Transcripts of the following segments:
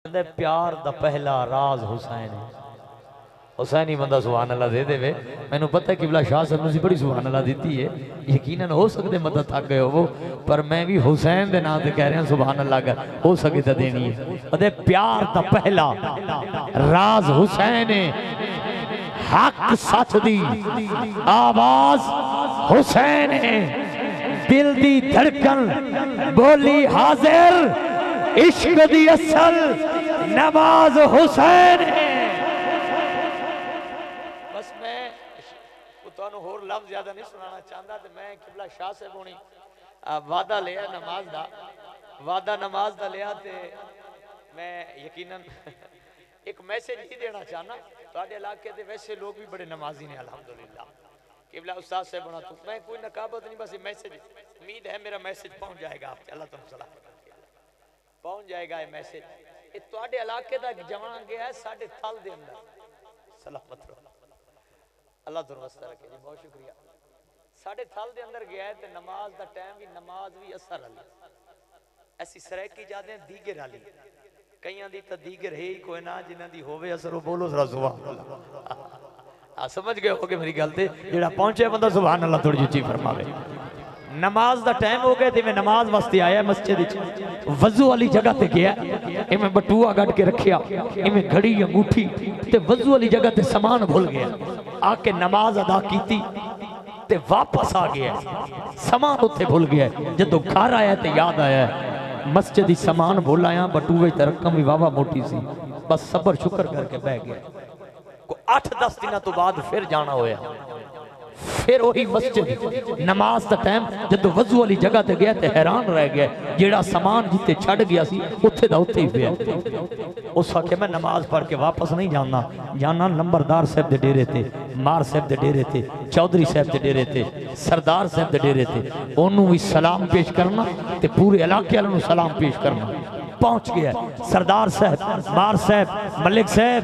प्यार दा पहला राज हुसैन है। हुसैन ही बंदा सुभान अल्लाह दे देवे। मैनू पता है किबला शाह साहब ने बड़ी सुभान अल्लाह दी है, यकीनन हो सकते मदद थक गए हो, पर मैं भी हुसैन के नाम से कह रहा सुभान अल्लाह का, हो सके तो देनी है। अदे प्यार दा पहला राज हुसैन है, हक सच दी आवाज हुसैन है, दिल दी धड़कन बोली हाजिर, इश्क दी असल नवाज हुसैन है। बस मैं तुहानू होर लफ्ज़ ज्यादा नहीं सुनाना चाहता, तो मैं किबला शाह साहब होनी वादा लिया नमाज दा, वादा नमाज दा लिया, ते मैं यकीनन एक मैसेज ही देना चाहना। तुहाडे इलाके दे वैसे लोग भी बड़े नमाजी ने अल्हम्दुलिल्लाह, किबला उस्ताद साहब बना, तो मैं कोई नकाबत नहीं, बस मैसेज, उम्मीद है मेरा मैसेज पहुंच जाएगा आप, अल्लाह तुम सलाम पहुंच जाएगा ये मैसेज। ये तुहाडे इलाके दा जवान गया है साडे थल दे अंदर, सलामत रहो, अल्लाह तुम वस्ता रखे जी, बहुत शुक्रिया। साडे थल दे अंदर गया है, ते नमाज दा टाइम भी नमाज भी असर वाली, ऐसी सराइकी जाते हैं दीगर वाली, कईयां दी तां दीगर है ही कोई ना, जिन्हां दी होवे असर वो बोलो जरा सुभान अल्लाह। समझ गए होगे मेरी गल ते, जेड़ा पहुंचे बंदा सुभान अल्लाह थोड़ी उच्ची फरमावे। नमाज दा टाइम हो गया, मैं नमाज वास्ते आया मस्जिद, वजू वाली जगह ते गया, इवें बटुआ गढ़ के रखिया, इवें घड़ी अंगूठी, ते वजू वाली जगह ते सामान भूल गया, आके नमाज अदा की ते वापस आ गया, सामान उत्थे भूल गया। जदों घर आया ते याद आया मस्जिद ही सामान भूल आया, बटुए ते रकम भी वावा मोटी सी, बस सबर शुक्र करके बह गया। 8-10 दिन तो बाद फिर जाना होया, फिर वही मस्जिद नमाज का टाइम, जब वजू वाली जगह ते गया तो हैरान रह गया, जेड़ा सामान जिते छड़ गया सी उत्थे दा उत्थे ही पिया। उस आखे मैं नमाज पढ़ के वापस नहीं जाना, जाना नंबरदार साहब दे डेरे ते, मार साहब दे डेरे ते, चौधरी साहब दे डेरे ते, सरदार साहब दे डेरे ते, ओनू भी सलाम पेश करना ते पूरे इलाके वालों नू सलाम पेश करना। पहुंच गया सरदार साहब, मार साहब, मलिक साहब,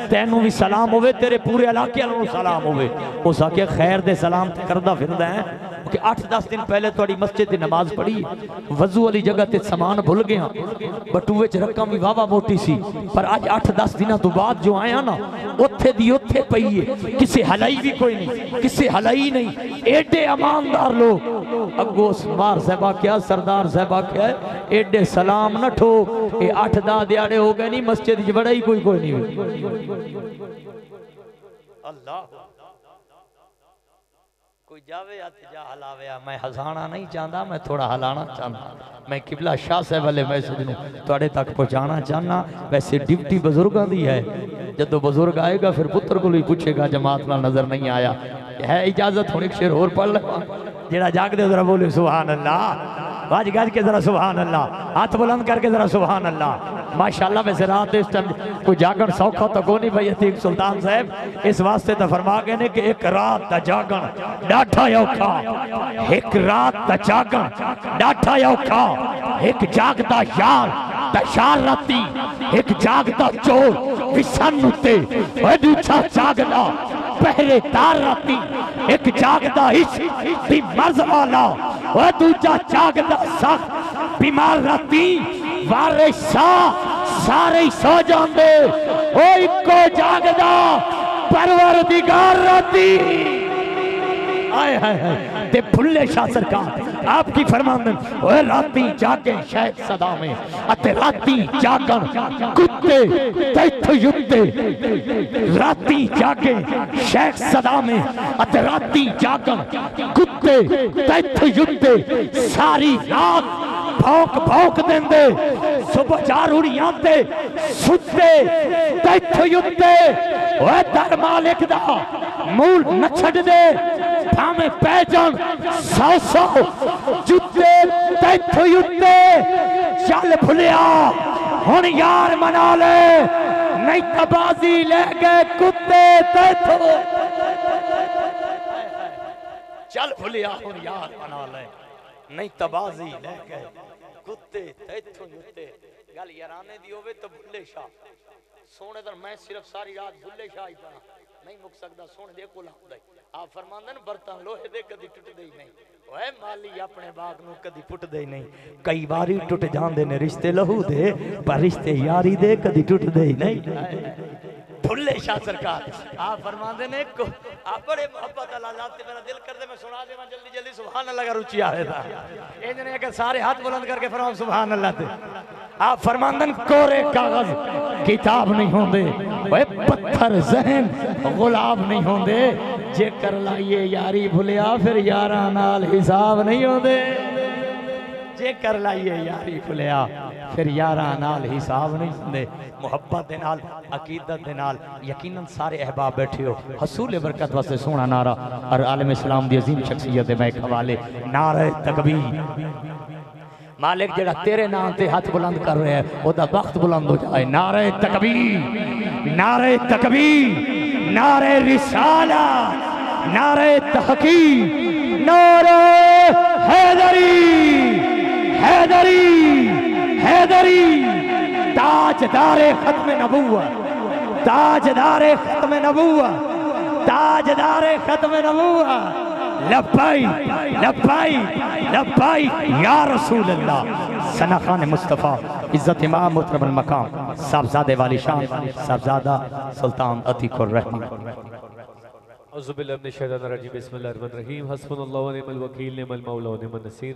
तेनू भी सलाम होवे, तेरे पूरे इलाके वालों सलाम होवे। उस आके खैर दे सलाम करदा फिरदा है कि 8-10 दिन पहले थोड़ी मस्जिद की नमाज पढ़ी, वजू वाली जगह ते सामान भूल गया, बटूए च रकम भी वावा मोटी सी, पर आज 8-10 दिनों तो बाद जो आया ना उत्थे दी उत्थे पई है, किसी हलाई भी कोई नहीं, किसी हलाई नहीं, एडे ईमानदार लोग। अगो मार साहबा क्या, सरदार साहबा क्या, एडे सलाम न ठो, ये 8-10 दिहाड़े हो गए नहीं मस्जिद बड़ा ही कोई नहीं। अल्लाह कोई जावे या जा हलावे, मैं हसाना नहीं चाहता, मैं थोड़ा हलाना चाहता, मैं किबला शाह साहब वाले मैसेज नूं तुहाडे तक पहुँचाना चाहना। वैसे ड्यूटी बुजुर्गों की है, जदों बुजुर्ग आएगा फिर पुत्र को ही पूछेगा, जमात नाल नजर नहीं आया है, इजाजत होनी शेर होर पढ़ लवा, जेड़ा जागदे जरा बोले सुभान अल्लाह, गज गज के जरा सुभान अल्लाह, हाथ बुलंद करके जरा सुभान अल्लाह। माशाअल्लाह वैसे रात इस टाइम कोई जागन सौखा तो को नहीं भाई, अतीक सुल्तान साहब इस वास्ते तो फरमा गए ने कि एक रात दा जागन डाठा औखा, एक रात दा जागन डाठा औखा, एक जागदा यार तशार राती, एक जागदा चोर विसन उत्ते, ओए दूजा जागदा पहरेदार राती, एक जागदा इश्क दी मर्ज वाला, ओए दूजा जागदा सख्त बीमार राती, वारे शाह सारे सो जाते, ओ इको जागदा परवरदिगार राती। आए हाय हाय ते फुल्ले शाह सरकार आपकी फरमांदन, ओए राती जागे शैख सदा में, अते राती जागन कुत्ते तैथ युत्ते, राती जागे शैख सदा में, अते राती जागन कुत्ते तैथ युत्ते, सारी रात भौंक भौंक देंदे, सुबह जारूड़ियां ते सुत्ते तैथ युत्ते, ओए दर मालिक दा मूल न छड़ दे, भाਵੇਂ पै जान 100 जुत्ते तैथ युत्ते, चल भुलिया हुण यार मना ले, नहीं तबाजी ले गए कुत्ते तैथ, चल भुलिया हुण यार मना ले, नहीं तबाजी ले गए कुत्ते तैथ युत्ते। गल याराने दी होवे तो बुल्ले शाह सोने दिन मैं सिर्फ सारी रात बुल्ले शाह ही पढ़ा नहीं मुक सकदा सोने दे कोल आंदा आप फरमांदे न बर्तन लोहे दे कदी टुटदे ही नहीं ओए माली अपने बाग नु कदी पुटदे ही नहीं कई बारी टुट जांदे ने रिश्ते लहू दे पर रिश्ते यारी दे कदी टुटदे ही नहीं भुल्ले शाह सरकार आप फरमांदे ने को आप बड़े मोहब्बत अल्लाह लाते मेरा दिल कर दे मैं सुना दे मैं जल्दी जल्दी सुभान अल्लाह का रुचि आवे था इन्होंने अगर सारे हाथ बुलंद करके फरमाओ सुभान अल्लाह ते आप फरमांदन कोरे कागज किताब नहीं होंदे ओए पत्थर जहन गुलाब नहीं होंदे जे कर लाइए यारी भुलिया फिर यारा नाल हिसाब नहीं होंदे जे कर लाइए यारी भुलिया फिर यारा नाल हिसाब नहीं होंदे मोहब्बत दे नाल अकीदत दे नाल यकीनन सारे अहबाब बैठे हो हसूल बरकत वास्ते सोना नारा और आलम इस्लाम दी अजीम शख्सियत है मैं एक हवाले नारे तकबीर मालिक जेड़ा तेरे नाम ते हाथ बुलंद कर रहे हैं ओदा वक्त बुलंद हो जाए नारे तकबीर नारे रिसाला नारे तहकीक नारे हैदरी ताजदारे खत्म नबुव्वत लब्बाई या रसूल अल्लाह सना खान मुस्तफ़ा इज्जत इमाम मुहतरम मकाम साहबजादे वाली शान साहबजादा सुल्तान अतीकुर रहमान औज़ु बिल्लाहि मिनश शैतानिर रजीम बिस्मिल्लाहिर रहमानिर रहीम हस्बुनल्लाहु व निअमल वकील निअमल मौला व निअमन नसीर।